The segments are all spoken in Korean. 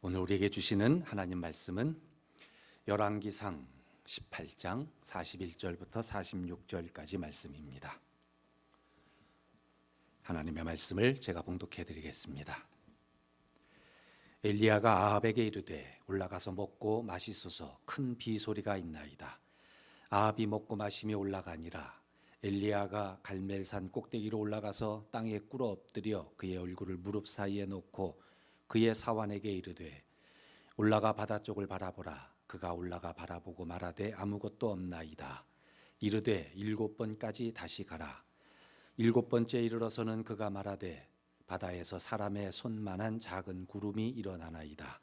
오늘 우리에게 주시는 하나님 말씀은 열왕기상 18장 41절부터 46절까지 말씀입니다. 하나님의 말씀을 제가 봉독해 드리겠습니다. 엘리야가 아합에게 이르되 올라가서 먹고 마시소서, 큰 비 소리가 있나이다. 아합이 먹고 마시며 올라가니라. 엘리야가 갈멜산 꼭대기로 올라가서 땅에 꿇어 엎드려 그의 얼굴을 무릎 사이에 놓고 그의 사환에게 이르되 올라가 바다 쪽을 바라보라. 그가 올라가 바라보고 말하되 아무것도 없나이다. 이르되 7번까지 다시 가라. 7번째 이르러서는 그가 말하되 바다에서 사람의 손만한 작은 구름이 일어나나이다.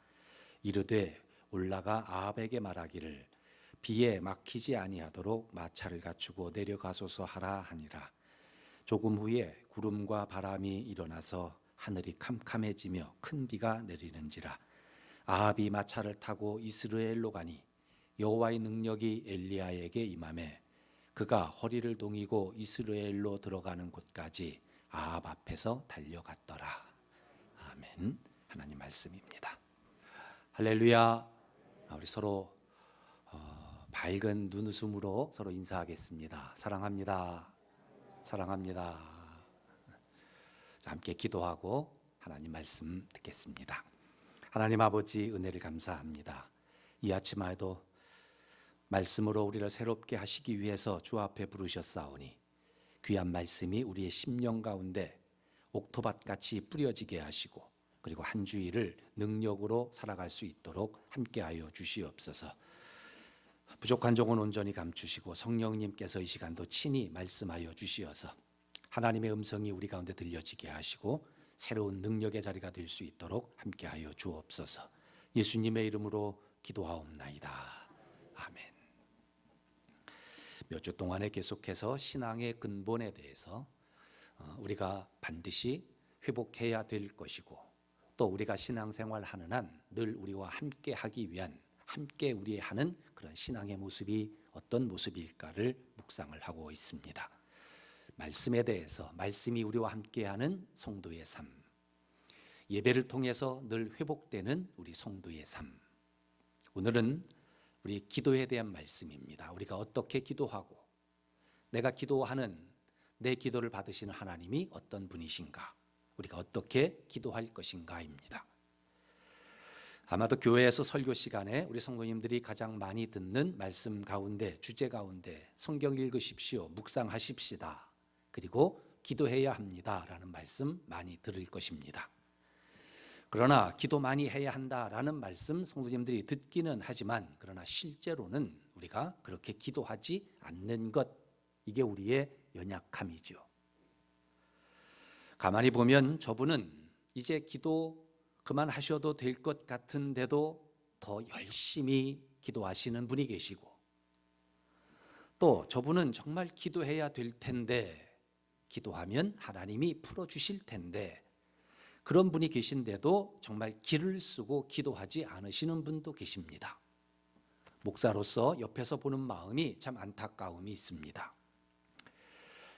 이르되 올라가 아합에게 말하기를 비에 막히지 아니하도록 마차를 갖추고 내려가소서 하라 하니라. 조금 후에 구름과 바람이 일어나서 하늘이 캄캄해지며 큰 비가 내리는지라. 아합이 마차를 타고 이스라엘로 가니 여호와의 능력이 엘리야에게 임하매 그가 허리를 동이고 이스라엘로 들어가는 곳까지 아합 앞에서 달려갔더라. 아멘. 하나님 말씀입니다. 할렐루야. 우리 서로 밝은 눈웃음으로 서로 인사하겠습니다. 사랑합니다. 사랑합니다. 자, 함께 기도하고 하나님 말씀 듣겠습니다. 하나님 아버지, 은혜를 감사합니다. 이 아침에도 말씀으로 우리를 새롭게 하시기 위해서 주 앞에 부르셨사오니 귀한 말씀이 우리의 심령 가운데 옥토밭같이 뿌려지게 하시고 그리고 한 주일을 능력으로 살아갈 수 있도록 함께하여 주시옵소서. 부족한 종은 온전히 감추시고 성령님께서 이 시간도 친히 말씀하여 주시어서 하나님의 음성이 우리 가운데 들려지게 하시고 새로운 능력의 자리가 될 수 있도록 함께하여 주옵소서. 예수님의 이름으로 기도하옵나이다. 아멘. 몇 주 동안에 계속해서 신앙의 근본에 대해서 우리가 반드시 회복해야 될 것이고 또 우리가 신앙생활하는 한 늘 우리와 함께하기 위한 함께 우리 하는 그런 신앙의 모습이 어떤 모습일까를 묵상을 하고 있습니다. 말씀에 대해서 말씀이 우리와 함께하는 성도의 삶, 예배를 통해서 늘 회복되는 우리 성도의 삶. 오늘은 우리 기도에 대한 말씀입니다. 우리가 어떻게 기도하고 내가 기도하는 내 기도를 받으시는 하나님이 어떤 분이신가, 우리가 어떻게 기도할 것인가입니다. 아마도 교회에서 설교 시간에 우리 성도님들이 가장 많이 듣는 말씀 가운데, 주제 가운데 성경 읽으십시오, 묵상하십시다, 그리고 기도해야 합니다 라는 말씀 많이 들을 것입니다. 그러나 기도 많이 해야 한다라는 말씀 성도님들이 듣기는 하지만 그러나 실제로는 우리가 그렇게 기도하지 않는 것, 이게 우리의 연약함이죠. 가만히 보면 저분은 이제 기도 그만하셔도 될 것 같은데도 더 열심히 기도하시는 분이 계시고 또 저분은 정말 기도해야 될 텐데 기도하면 하나님이 풀어주실 텐데 그런 분이 계신데도 정말 기를 쓰고 기도하지 않으시는 분도 계십니다. 목사로서 옆에서 보는 마음이 참 안타까움이 있습니다.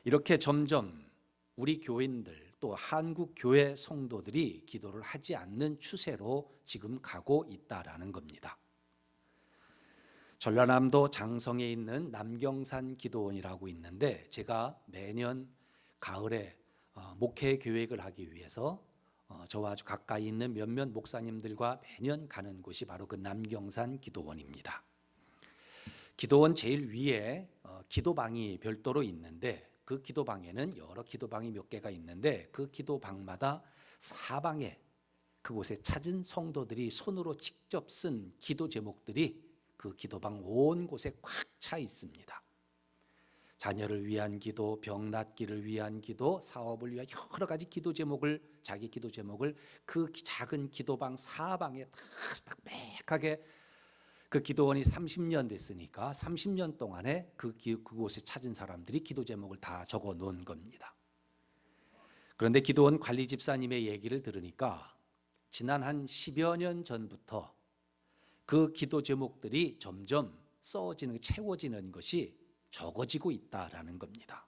이렇게 점점 우리 교인들 또 한국 교회 성도들이 기도를 하지 않는 추세로 지금 가고 있다라는 겁니다. 전라남도 장성에 있는 남경산 기도원이라고 있는데 제가 매년 가을에 목회 계획을 하기 위해서 저와 아주 가까이 있는 몇몇 목사님들과 매년 가는 곳이 바로 그 남경산 기도원입니다. 기도원 제일 위에 기도방이 별도로 있는데 그 기도방에는 여러 기도방이 몇 개가 있는데 그 기도방마다 사방에 그곳에 찾은 성도들이 손으로 직접 쓴 기도 제목들이 그 기도방 온 곳에 꽉 차 있습니다. 자녀를 위한 기도, 병 낫기를 위한 기도, 사업을 위한 여러 가지 기도 제목을, 자기 기도 제목을 그 작은 기도방 사방에 다 빽빽하게, 그 기도원이 30년 됐으니까 30년 동안에 그곳에 찾은 사람들이 기도 제목을 다 적어 놓은 겁니다. 그런데 기도원 관리 집사님의 얘기를 들으니까 지난 한 10여 년 전부터 그 기도 제목들이 점점 써지는, 채워지는 것이 적어지고 있다라는 겁니다.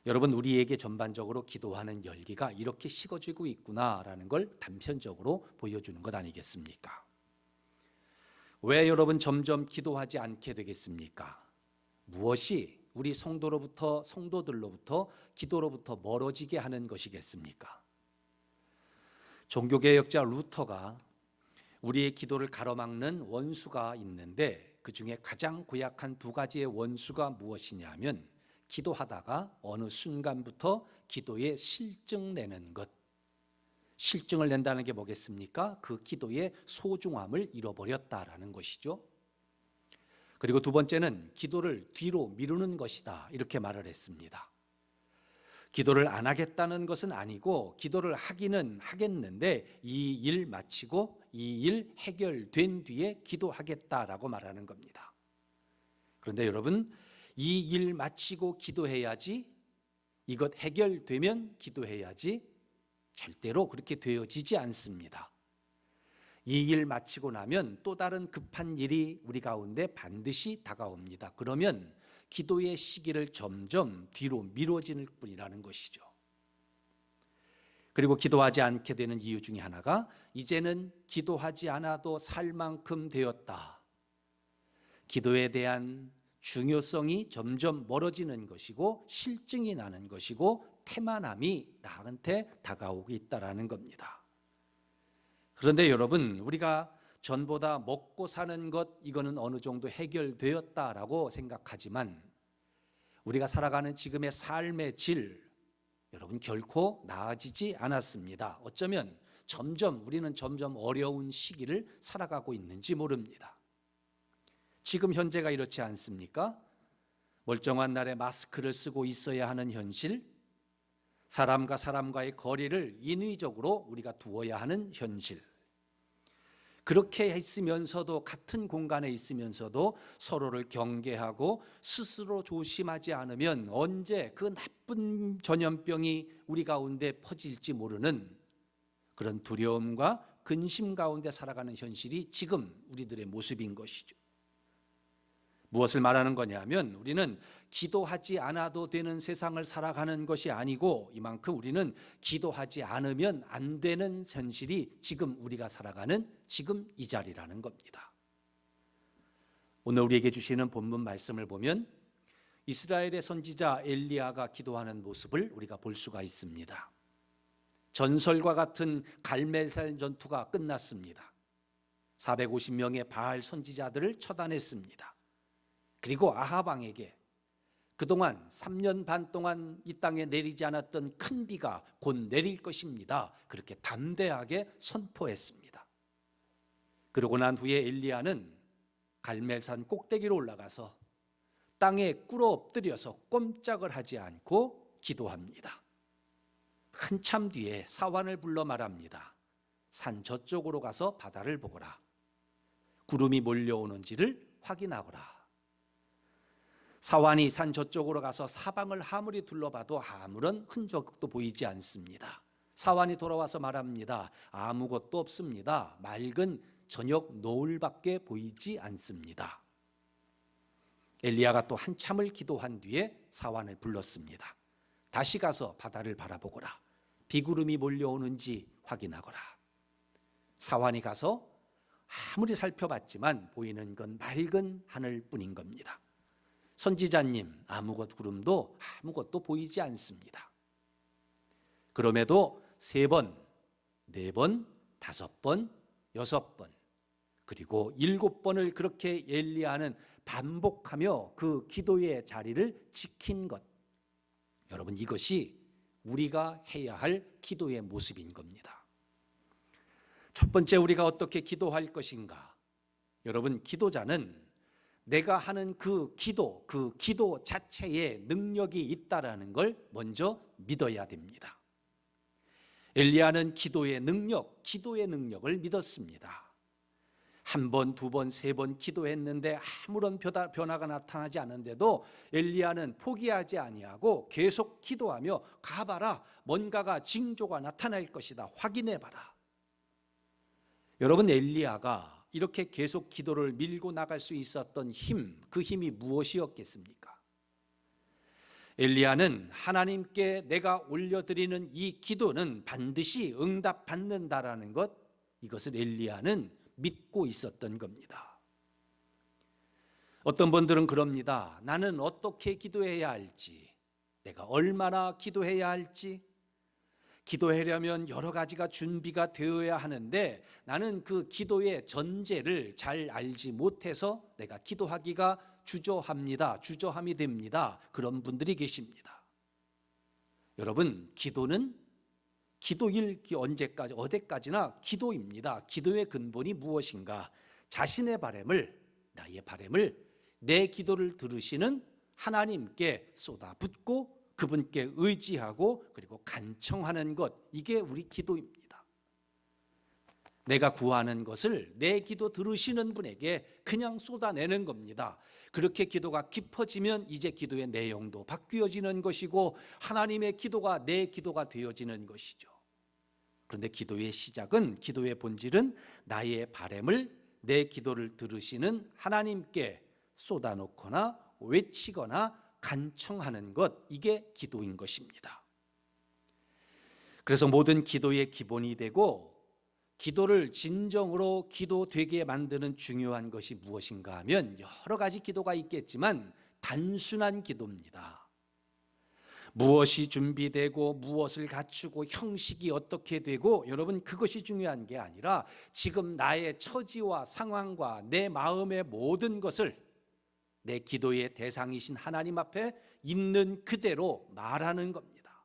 여러분, 우리에게 전반적으로 기도하는 열기가 이렇게 식어지고 있구나라는 걸 단편적으로 보여주는 것 아니겠습니까? 왜 여러분 점점 기도하지 않게 되겠습니까? 무엇이 우리 성도들로부터 기도로부터 멀어지게 하는 것이겠습니까? 종교개혁자 루터가 우리의 기도를 가로막는 원수가 있는데 그 중에 가장 고약한 두 가지의 원수가 무엇이냐면 기도하다가 어느 순간부터 기도에 실증 내는 것. 실증을 낸다는 게 뭐겠습니까? 그 기도의 소중함을 잃어버렸다라는 것이죠. 그리고 두 번째는 기도를 뒤로 미루는 것이다, 이렇게 말을 했습니다. 기도를 안 하겠다는 것은 아니고 기도를 하기는 하겠는데 이 일 마치고 이 일 해결된 뒤에 기도하겠다라고 말하는 겁니다. 그런데 여러분, 이 일 마치고 기도해야지, 이것 해결되면 기도해야지, 절대로 그렇게 되어지지 않습니다. 이 일 마치고 나면 또 다른 급한 일이 우리 가운데 반드시 다가옵니다. 그러면 기도의 시기를 점점 뒤로 미뤄지는 뿐이라는 것이죠. 그리고 기도하지 않게 되는 이유 중에 하나가 이제는 기도하지 않아도 살 만큼 되었다. 기도에 대한 중요성이 점점 멀어지는 것이고 실증이 나는 것이고 태만함이 나한테 다가오고 있다는 겁니다. 그런데 여러분, 우리가 전보다 먹고 사는 것, 이거는 어느 정도 해결되었다라고 생각하지만 우리가 살아가는 지금의 삶의 질, 여러분 결코 나아지지 않았습니다. 어쩌면 우리는 점점 어려운 시기를 살아가고 있는지 모릅니다. 지금 현재가 이렇지 않습니까? 멀쩡한 날에 마스크를 쓰고 있어야 하는 현실, 사람과 사람과의 거리를 인위적으로 우리가 두어야 하는 현실, 그렇게 있으면서도 같은 공간에 있으면서도 서로를 경계하고 스스로 조심하지 않으면 언제 그 나쁜 전염병이 우리 가운데 퍼질지 모르는 그런 두려움과 근심 가운데 살아가는 현실이 지금 우리들의 모습인 것이죠. 무엇을 말하는 거냐면 우리는 기도하지 않아도 되는 세상을 살아가는 것이 아니고 이만큼 우리는 기도하지 않으면 안 되는 현실이 지금 우리가 살아가는 지금 이 자리라는 겁니다. 오늘 우리에게 주시는 본문 말씀을 보면 이스라엘의 선지자 엘리야가 기도하는 모습을 우리가 볼 수가 있습니다. 전설과 같은 갈멜산 전투가 끝났습니다. 450명의 바알 선지자들을 처단했습니다. 그리고 아합 왕에게 그동안 3년 반 동안 이 땅에 내리지 않았던 큰 비가 곧 내릴 것입니다. 그렇게 담대하게 선포했습니다. 그러고 난 후에 엘리야는 갈멜산 꼭대기로 올라가서 땅에 꿇어 엎드려서 꼼짝을 하지 않고 기도합니다. 한참 뒤에 사환을 불러 말합니다. 산 저쪽으로 가서 바다를 보거라. 구름이 몰려오는지를 확인하거라. 사환이 산 저쪽으로 가서 사방을 아무리 둘러봐도 아무런 흔적도 보이지 않습니다. 사환이 돌아와서 말합니다. 아무것도 없습니다. 맑은 저녁 노을밖에 보이지 않습니다. 엘리야가 또 한참을 기도한 뒤에 사환을 불렀습니다. 다시 가서 바다를 바라보거라. 비구름이 몰려오는지 확인하거라. 사환이 가서 아무리 살펴봤지만 보이는 건 맑은 하늘뿐인 겁니다. 선지자님, 구름도 아무것도 보이지 않습니다. 그럼에도 3번, 4번, 5번, 6번, 그리고 7번을 그렇게 엘리야는 반복하며 그 기도의 자리를 지킨 것. 여러분, 이것이 우리가 해야 할 기도의 모습인 겁니다. 첫 번째, 우리가 어떻게 기도할 것인가? 여러분, 기도자는 내가 하는 그 기도 자체에 능력이 있다라는 걸 먼저 믿어야 됩니다. 엘리야는 기도의 능력을 믿었습니다. 1번, 2번, 3번 기도했는데 아무런 변화가 나타나지 않는데도 엘리야는 포기하지 아니하고 계속 기도하며 가봐라, 뭔가가 징조가 나타날 것이다, 확인해봐라. 여러분, 엘리야가 이렇게 계속 기도를 밀고 나갈 수 있었던 힘, 그 힘이 무엇이었겠습니까? 엘리야는 하나님께 내가 올려드리는 이 기도는 반드시 응답받는다라는 것, 이것을 엘리야는 믿고 있었던 겁니다. 어떤 분들은 그럽니다. 나는 어떻게 기도해야 할지, 내가 얼마나 기도해야 할지, 기도하려면 여러 가지가 준비가 되어야 하는데 나는 그 기도의 전제를 잘 알지 못해서 내가 기도하기가 주저함이 됩니다. 그런 분들이 계십니다. 여러분, 기도는 기도일 언제까지 어디까지나 기도입니다. 기도의 근본이 무엇인가? 자신의 바람을, 나의 바람을 내 기도를 들으시는 하나님께 쏟아붓고 그분께 의지하고 그리고 간청하는 것, 이게 우리 기도입니다. 내가 구하는 것을 내 기도 들으시는 분에게 그냥 쏟아내는 겁니다. 그렇게 기도가 깊어지면 이제 기도의 내용도 바뀌어지는 것이고 하나님의 기도가 내 기도가 되어지는 것이죠. 그런데 기도의 시작은, 기도의 본질은 나의 바람을 내 기도를 들으시는 하나님께 쏟아놓거나 외치거나 간청하는 것, 이게 기도인 것입니다. 그래서 모든 기도의 기본이 되고 기도를 진정으로 기도되게 만드는 중요한 것이 무엇인가 하면 여러 가지 기도가 있겠지만 단순한 기도입니다. 무엇이 준비되고 무엇을 갖추고 형식이 어떻게 되고, 여러분 그것이 중요한 게 아니라 지금 나의 처지와 상황과 내 마음의 모든 것을 내 기도의 대상이신 하나님 앞에 있는 그대로 말하는 겁니다.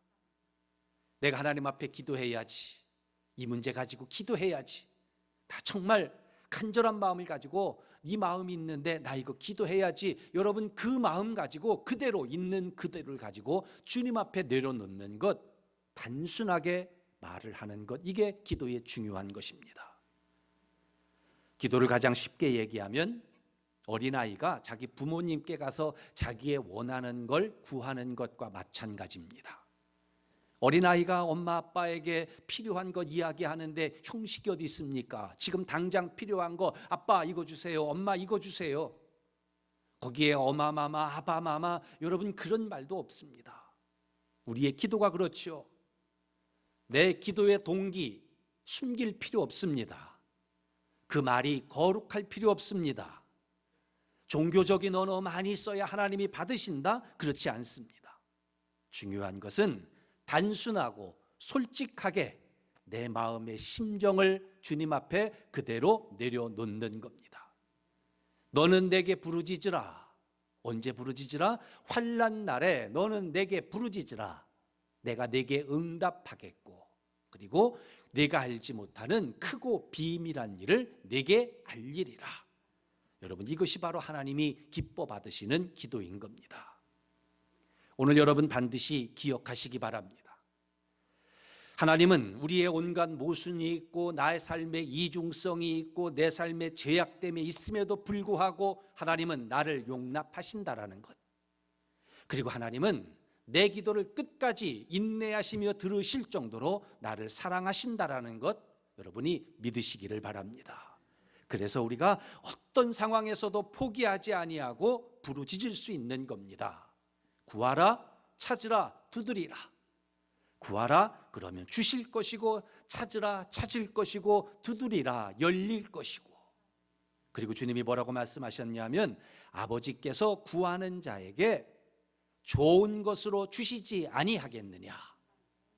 내가 하나님 앞에 기도해야지, 이 문제 가지고 기도해야지, 나 정말 간절한 마음을 가지고 이 마음이 있는데 나 이거 기도해야지, 여러분 그 마음 가지고 그대로 있는 그대로를 가지고 주님 앞에 내려놓는 것, 단순하게 말을 하는 것, 이게 기도의 중요한 것입니다. 기도를 가장 쉽게 얘기하면 어린아이가 자기 부모님께 가서 자기의 원하는 걸 구하는 것과 마찬가지입니다. 어린아이가 엄마 아빠에게 필요한 것 이야기하는데 형식이 어디 있습니까? 지금 당장 필요한 거, 아빠 이거 주세요, 엄마 이거 주세요. 거기에 어마마마 아바마마, 여러분 그런 말도 없습니다. 우리의 기도가 그렇죠. 내 기도의 동기 숨길 필요 없습니다. 그 말이 거룩할 필요 없습니다. 종교적인 언어 많이 써야 하나님이 받으신다? 그렇지 않습니다. 중요한 것은 단순하고 솔직하게 내 마음의 심정을 주님 앞에 그대로 내려놓는 겁니다. 너는 내게 부르짖으라. 언제 부르짖으라? 환난 날에 너는 내게 부르짖으라. 내가 내게 응답하겠고, 그리고 내가 알지 못하는 크고 비밀한 일을 내게 알리리라. 여러분 이것이 바로 하나님이 기뻐 받으시는 기도인 겁니다. 오늘 여러분 반드시 기억하시기 바랍니다. 하나님은 우리의 온갖 모순이 있고 나의 삶의 이중성이 있고 내 삶의 죄악됨이 있음에도 불구하고 하나님은 나를 용납하신다라는 것, 그리고 하나님은 내 기도를 끝까지 인내하시며 들으실 정도로 나를 사랑하신다라는 것, 여러분이 믿으시기를 바랍니다. 그래서 우리가 어떤 상황에서도 포기하지 아니하고 부르짖을 수 있는 겁니다. 구하라, 찾으라, 두드리라. 구하라 그러면 주실 것이고, 찾으라 찾을 것이고, 두드리라 열릴 것이고. 그리고 주님이 뭐라고 말씀하셨냐면 아버지께서 구하는 자에게 좋은 것으로 주시지 아니하겠느냐.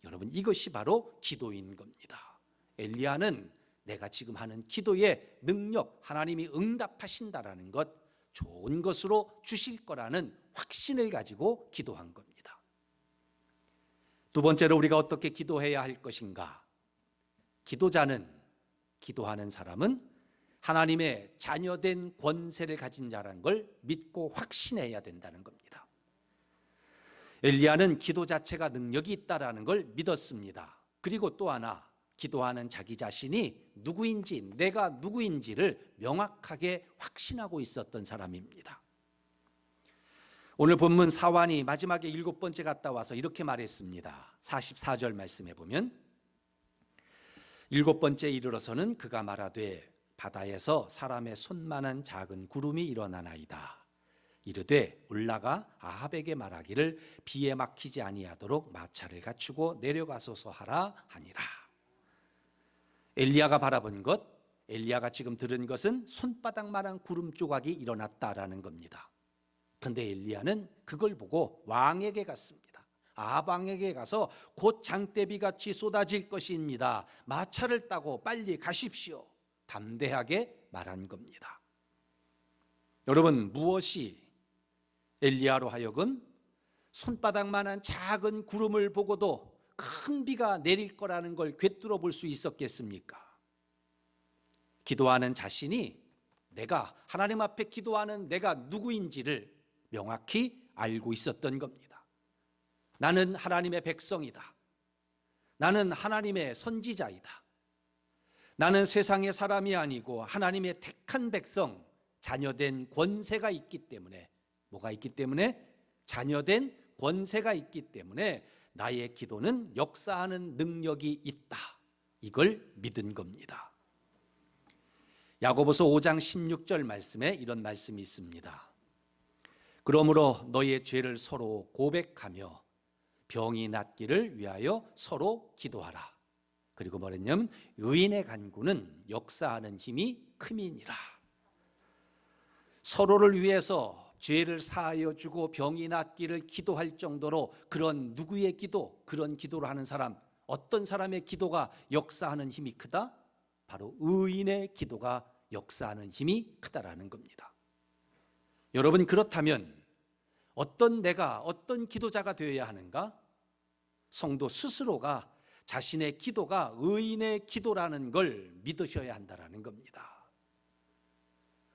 여러분 이것이 바로 기도인 겁니다. 엘리야는 내가 지금 하는 기도의 능력, 하나님이 응답하신다라는 것, 좋은 것으로 주실 거라는 확신을 가지고 기도한 겁니다. 두 번째로 우리가 어떻게 기도해야 할 것인가? 기도하는 사람은 하나님의 자녀된 권세를 가진 자라는 걸 믿고 확신해야 된다는 겁니다. 엘리야는 기도 자체가 능력이 있다라는 걸 믿었습니다. 그리고 또 하나, 기도하는 자기 자신이 누구인지, 내가 누구인지를 명확하게 확신하고 있었던 사람입니다. 오늘 본문 사환이 마지막에 7번째 갔다 와서 이렇게 말했습니다. 44절 말씀해 보면 7번째 이르러서는 그가 말하되 바다에서 사람의 손만한 작은 구름이 일어나나이다. 이르되 올라가 아합에게 말하기를 비에 막히지 아니하도록 마차를 갖추고 내려가소서 하라 하니라. 엘리야가 바라본 것, 엘리야가 지금 들은 것은 손바닥만한 구름 조각이 일어났다라는 겁니다. 그런데 엘리야는 그걸 보고 왕에게 갔습니다. 아합 왕에게 가서 곧 장대비같이 쏟아질 것입니다. 마차를 타고 빨리 가십시오. 담대하게 말한 겁니다. 여러분, 무엇이 엘리야로 하여금 손바닥만한 작은 구름을 보고도 큰 비가 내릴 거라는 걸 꿰뚫어 볼 수 있었겠습니까? 기도하는 자신이 내가 하나님 앞에 기도하는 내가 누구인지를 명확히 알고 있었던 겁니다. 나는 하나님의 백성이다. 나는 하나님의 선지자이다. 나는 세상의 사람이 아니고 하나님의 택한 백성, 자녀된 권세가 있기 때문에, 뭐가 있기 때문에? 자녀된 권세가 있기 때문에 나의 기도는 역사하는 능력이 있다. 이걸 믿은 겁니다. 야고보서 5장 16절 말씀에 이런 말씀이 있습니다. 그러므로 너희의 죄를 서로 고백하며 병이 낫기를 위하여 서로 기도하라. 그리고 뭐랬냐면 의인의 간구는 역사하는 힘이 큼이니라. 서로를 위해서 죄를 사하여 주고 병이 낫기를 기도할 정도로 그런 누구의 기도, 그런 기도를 하는 사람, 어떤 사람의 기도가 역사하는 힘이 크다? 바로 의인의 기도가 역사하는 힘이 크다라는 겁니다. 여러분, 그렇다면 내가 어떤 기도자가 되어야 하는가? 성도 스스로가 자신의 기도가 의인의 기도라는 걸 믿으셔야 한다는 겁니다.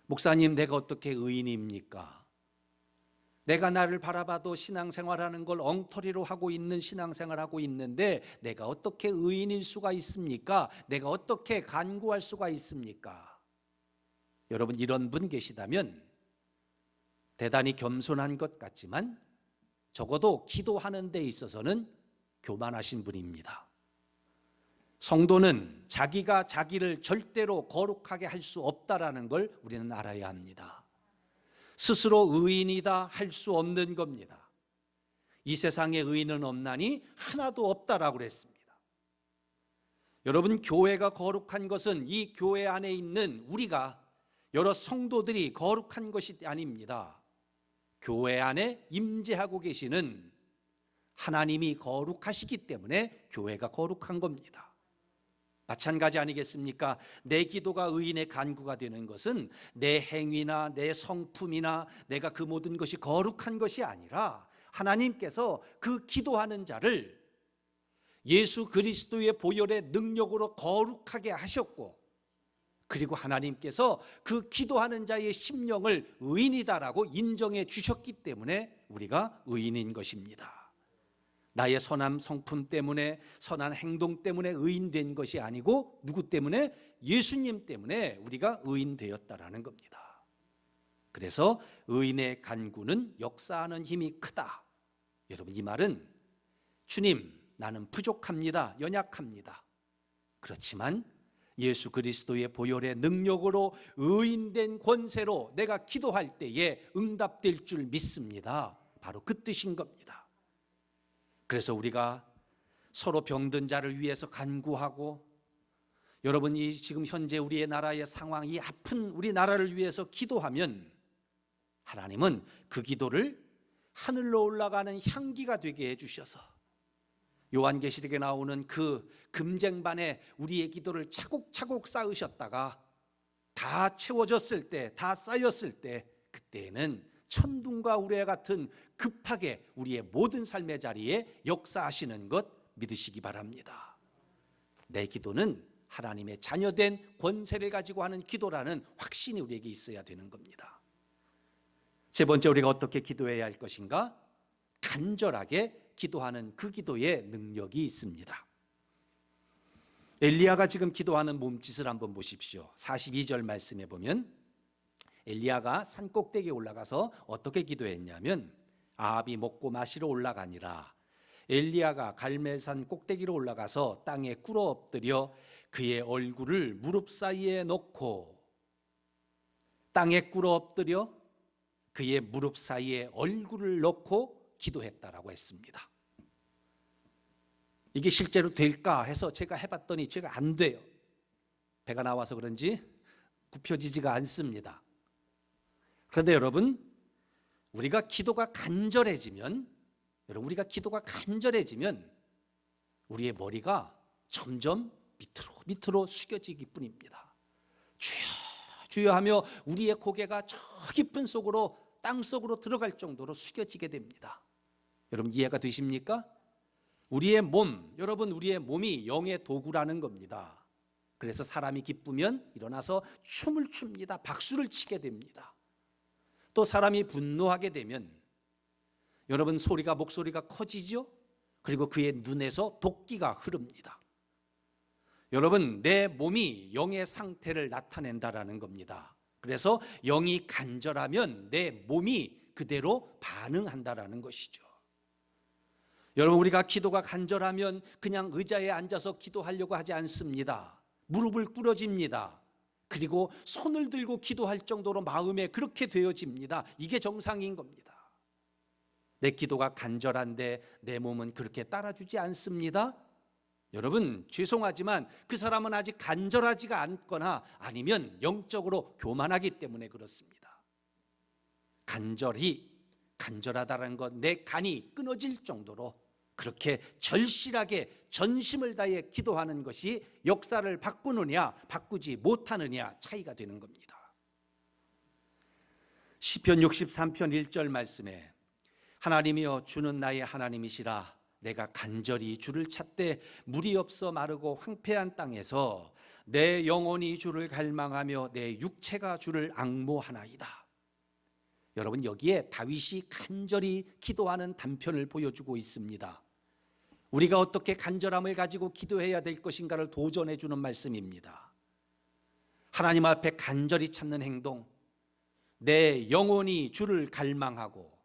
목사님, 내가 어떻게 의인입니까? 내가 나를 바라봐도 신앙생활하는 걸 엉터리로 하고 있는 신앙생활하고 있는데 내가 어떻게 의인일 수가 있습니까? 내가 어떻게 간구할 수가 있습니까? 여러분, 이런 분 계시다면 대단히 겸손한 것 같지만 적어도 기도하는 데 있어서는 교만하신 분입니다. 성도는 자기가 자기를 절대로 거룩하게 할 수 없다라는 걸 우리는 알아야 합니다. 스스로 의인이다 할 수 없는 겁니다. 이 세상에 의인은 없나니 하나도 없다라고 그랬습니다. 여러분, 교회가 거룩한 것은 이 교회 안에 있는 우리가, 여러 성도들이 거룩한 것이 아닙니다. 교회 안에 임재하고 계시는 하나님이 거룩하시기 때문에 교회가 거룩한 겁니다. 마찬가지 아니겠습니까? 내 기도가 의인의 간구가 되는 것은 내 행위나 내 성품이나 내가 그 모든 것이 거룩한 것이 아니라 하나님께서 그 기도하는 자를 예수 그리스도의 보혈의 능력으로 거룩하게 하셨고, 그리고 하나님께서 그 기도하는 자의 심령을 의인이다라고 인정해 주셨기 때문에 우리가 의인인 것입니다. 나의 선한 성품 때문에, 선한 행동 때문에 의인된 것이 아니고 누구 때문에? 예수님 때문에 우리가 의인되었다라는 겁니다. 그래서 의인의 간구는 역사하는 힘이 크다. 여러분, 이 말은 주님, 나는 부족합니다, 연약합니다. 그렇지만 예수 그리스도의 보혈의 능력으로 의인된 권세로 내가 기도할 때에 응답될 줄 믿습니다. 바로 그 뜻인 겁니다. 그래서 우리가 서로 병든 자를 위해서 간구하고, 여러분이 지금 현재 우리의 나라의 상황이 아픈 우리 나라를 위해서 기도하면 하나님은 그 기도를 하늘로 올라가는 향기가 되게 해주셔서 요한계시록에 나오는 그 금쟁반에 우리의 기도를 차곡차곡 쌓으셨다가 다 채워졌을 때, 다 쌓였을 때, 그때에는 천둥과 우레와 같은 급하게 우리의 모든 삶의 자리에 역사하시는 것 믿으시기 바랍니다. 내 기도는 하나님의 자녀된 권세를 가지고 하는 기도라는 확신이 우리에게 있어야 되는 겁니다. 세 번째, 우리가 어떻게 기도해야 할 것인가? 간절하게 기도하는 그 기도에 능력이 있습니다. 엘리야가 지금 기도하는 몸짓을 한번 보십시오. 42절 말씀에 보면 엘리야가 산 꼭대기에 올라가서 어떻게 기도했냐면, 아합이 먹고 마시러 올라가니라. 엘리야가 갈멜산 꼭대기로 올라가서 땅에 꿇어 엎드려 그의 얼굴을 무릎 사이에 놓고, 땅에 꿇어 엎드려 그의 무릎 사이에 얼굴을 넣고 기도했다라고 했습니다. 이게 실제로 될까 해서 제가 해봤더니 제가 안 돼요. 배가 나와서 그런지 굽혀지지가 않습니다. 그런데 여러분, 우리가 기도가 간절해지면 우리의 머리가 점점 밑으로 숙여지기 뿐입니다. 주여 주여 하며 우리의 고개가 저 깊은 속으로, 땅 속으로 들어갈 정도로 숙여지게 됩니다. 여러분 이해가 되십니까? 우리의 몸이 영의 도구라는 겁니다. 그래서 사람이 기쁘면 일어나서 춤을 춥니다. 박수를 치게 됩니다. 또 사람이 분노하게 되면 여러분 목소리가 커지죠? 그리고 그의 눈에서 도끼가 흐릅니다. 여러분, 내 몸이 영의 상태를 나타낸다라는 겁니다. 그래서 영이 간절하면 내 몸이 그대로 반응한다라는 것이죠. 여러분, 우리가 기도가 간절하면 그냥 의자에 앉아서 기도하려고 하지 않습니다. 무릎을 꿇어집니다. 그리고 손을 들고 기도할 정도로 마음에 그렇게 되어집니다. 이게 정상인 겁니다. 내 기도가 간절한데 내 몸은 그렇게 따라주지 않습니다. 여러분, 죄송하지만 그 사람은 아직 간절하지가 않거나 아니면 영적으로 교만하기 때문에 그렇습니다. 간절하다는 것, 내 간이 끊어질 정도로 그렇게 절실하게 전심을 다해 기도하는 것이 역사를 바꾸느냐 바꾸지 못하느냐 차이가 되는 겁니다. 시편 63편 1절 말씀에 하나님이여 주는 나의 하나님이시라 내가 간절히 주를 찾되 물이 없어 마르고 황폐한 땅에서 내 영혼이 주를 갈망하며 내 육체가 주를 앙모하나이다. 여러분, 여기에 다윗이 간절히 기도하는 단편을 보여주고 있습니다. 우리가 어떻게 간절함을 가지고 기도해야 될 것인가를 도전해 주는 말씀입니다. 하나님 앞에 간절히 찾는 행동, 내 영혼이 주를 갈망하고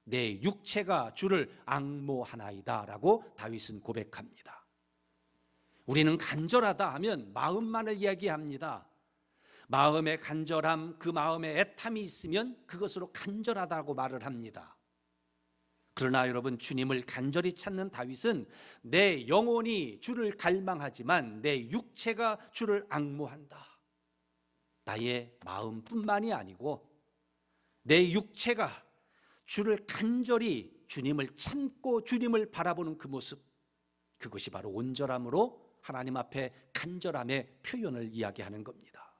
내 육체가 주를 앙모하나이다 라고 다윗은 고백합니다. 우리는 간절하다 하면 마음만을 이야기합니다. 마음의 간절함, 그 마음에 애탐이 있으면 그것으로 간절하다고 말을 합니다. 그러나 여러분, 주님을 간절히 찾는 다윗은 내 영혼이 주를 갈망하지만 내 육체가 주를 앙모한다. 나의 마음뿐만이 아니고 내 육체가 주를 간절히, 주님을 참고 주님을 바라보는 그 모습, 그것이 바로 온전함으로 하나님 앞에 간절함의 표현을 이야기하는 겁니다.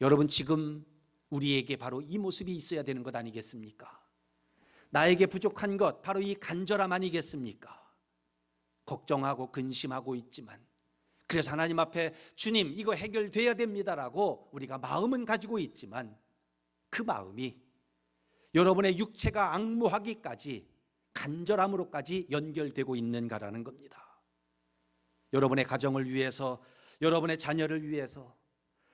여러분, 지금 우리에게 바로 이 모습이 있어야 되는 것 아니겠습니까? 나에게 부족한 것, 바로 이 간절함 아니겠습니까? 걱정하고 근심하고 있지만, 그래서 하나님 앞에 주님 이거 해결돼야 됩니다라고 우리가 마음은 가지고 있지만 그 마음이 여러분의 육체가 앙모하기까지 간절함으로까지 연결되고 있는가라는 겁니다. 여러분의 가정을 위해서, 여러분의 자녀를 위해서,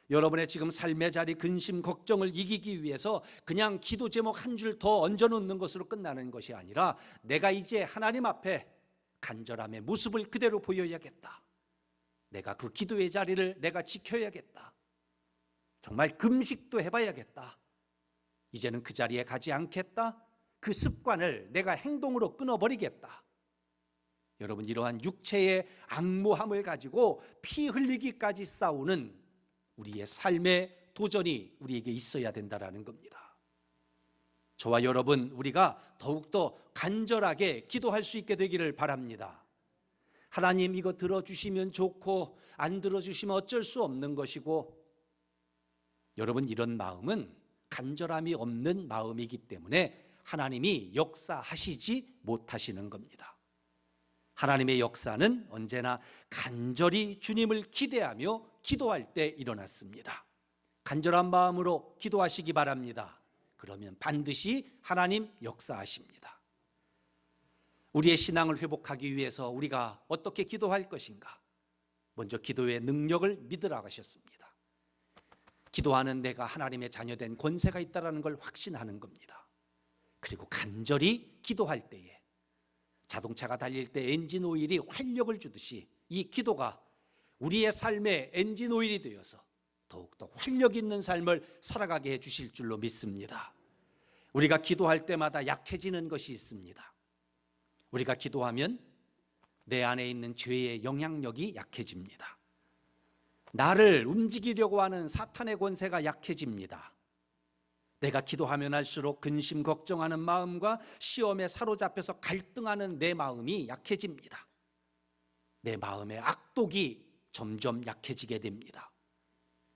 여러분의 지금 삶의 자리 근심 걱정을 이기기 위해서 그냥 기도 제목 한 줄 더 얹어놓는 것으로 끝나는 것이 아니라 내가 이제 하나님 앞에 간절함의 모습을 그대로 보여야겠다. 내가 그 기도의 자리를 내가 지켜야겠다. 정말 금식도 해봐야겠다. 이제는 그 자리에 가지 않겠다. 그 습관을 내가 행동으로 끊어버리겠다. 여러분, 이러한 육체의 앙모함을 가지고 피 흘리기까지 싸우는 우리의 삶의 도전이 우리에게 있어야 된다는 겁니다. 저와 여러분, 우리가 더욱더 간절하게 기도할 수 있게 되기를 바랍니다. 하나님 이거 들어주시면 좋고 안 들어주시면 어쩔 수 없는 것이고, 여러분, 이런 마음은 간절함이 없는 마음이기 때문에 하나님이 역사하시지 못하시는 겁니다. 하나님의 역사는 언제나 간절히 주님을 기대하며 기도할 때 일어났습니다. 간절한 마음으로 기도하시기 바랍니다. 그러면 반드시 하나님 역사하십니다. 우리의 신앙을 회복하기 위해서 우리가 어떻게 기도할 것인가? 먼저 기도의 능력을 믿으라고 하셨습니다. 기도하는 내가 하나님의 자녀된 권세가 있다는 걸 확신하는 겁니다. 그리고 간절히 기도할 때에 자동차가 달릴 때 엔진 오일이 활력을 주듯이 이 기도가 우리의 삶의 엔진 오일이 되어서 더욱더 활력 있는 삶을 살아가게 해주실 줄로 믿습니다. 우리가 기도할 때마다 약해지는 것이 있습니다. 우리가 기도하면 내 안에 있는 죄의 영향력이 약해집니다. 나를 움직이려고 하는 사탄의 권세가 약해집니다. 내가 기도하면 할수록 근심 걱정하는 마음과 시험에 사로잡혀서 갈등하는 내 마음이 약해집니다. 내 마음의 악독이 점점 약해지게 됩니다.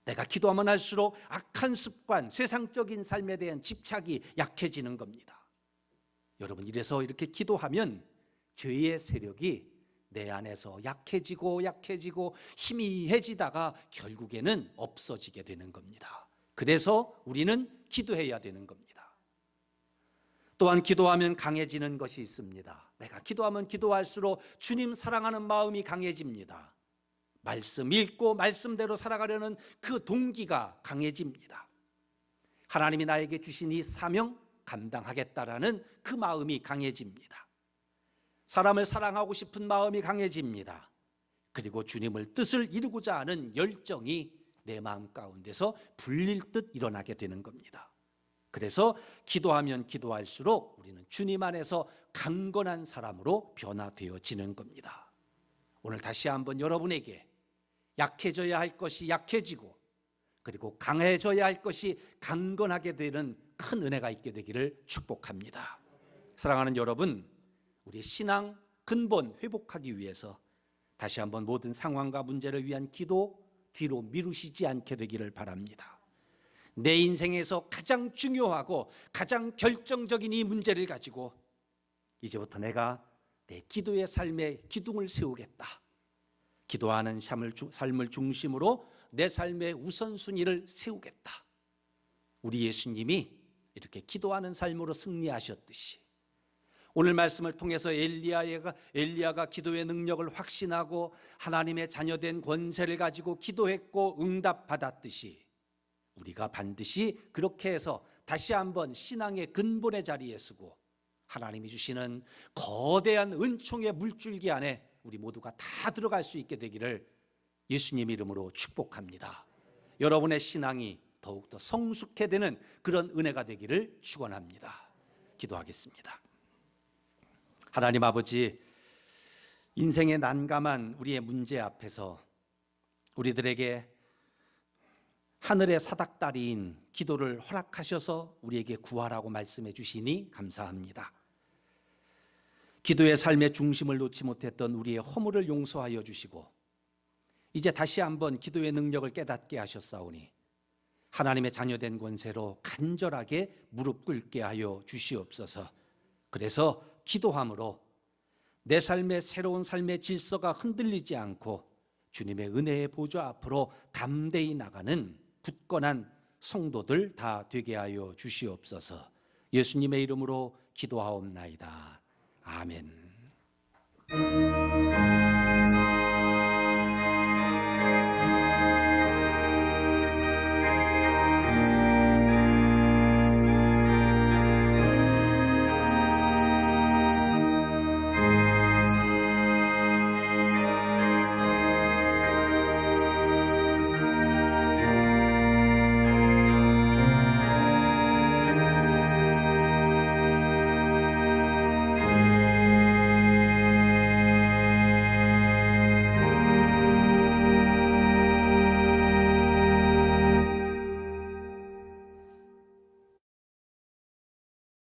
내가 기도하면 할수록 악한 습관, 세상적인 삶에 대한 집착이 약해지는 겁니다. 여러분, 이래서 이렇게 기도하면 죄의 세력이 내 안에서 약해지고 희미해지다가 결국에는 없어지게 되는 겁니다. 그래서 우리는 기도해야 되는 겁니다. 또한 기도하면 강해지는 것이 있습니다. 내가 기도하면 기도할수록 주님 사랑하는 마음이 강해집니다. 말씀 읽고 말씀대로 살아가려는 그 동기가 강해집니다. 하나님이 나에게 주신 이 사명 감당하겠다라는 그 마음이 강해집니다. 사람을 사랑하고 싶은 마음이 강해집니다. 그리고 주님을 뜻을 이루고자 하는 열정이 내 마음 가운데서 불릴 듯 일어나게 되는 겁니다. 그래서 기도하면 기도할수록 우리는 주님 안에서 강건한 사람으로 변화되어지는 겁니다. 오늘 다시 한번 여러분에게 약해져야 할 것이 약해지고 그리고 강해져야 할 것이 강건하게 되는 큰 은혜가 있게 되기를 축복합니다. 사랑하는 여러분, 우리 신앙 근본 회복하기 위해서 다시 한번 모든 상황과 문제를 위한 기도 뒤로 미루시지 않게 되기를 바랍니다. 내 인생에서 가장 중요하고 가장 결정적인 이 문제를 가지고 이제부터 내가 내 기도의 삶에 기둥을 세우겠다. 기도하는 삶을 중심으로 내 삶의 우선순위를 세우겠다. 우리 예수님이 이렇게 기도하는 삶으로 승리하셨듯이 오늘 말씀을 통해서 엘리야가 기도의 능력을 확신하고 하나님의 자녀된 권세를 가지고 기도했고 응답받았듯이 우리가 반드시 그렇게 해서 다시 한번 신앙의 근본의 자리에 서고 하나님이 주시는 거대한 은총의 물줄기 안에 우리 모두가 다 들어갈 수 있게 되기를 예수님 이름으로 축복합니다. 여러분의 신앙이 더욱더 성숙해 되는 그런 은혜가 되기를 축원합니다. 기도하겠습니다. 하나님 아버지, 인생의 난감한 우리의 문제 앞에서 우리들에게 하늘의 사닥다리인 기도를 허락하셔서 우리에게 구하라고 말씀해 주시니 감사합니다. 기도의 삶의 중심을 놓지 못했던 우리의 허물을 용서하여 주시고 이제 다시 한번 기도의 능력을 깨닫게 하셨사오니 하나님의 자녀된 권세로 간절하게 무릎 꿇게 하여 주시옵소서. 그래서 기도함으로 내 삶의 새로운 삶의 질서가 흔들리지 않고 주님의 은혜의 보좌 앞으로 담대히 나가는 굳건한 성도들 다 되게 하여 주시옵소서. 예수님의 이름으로 기도하옵나이다. 아멘.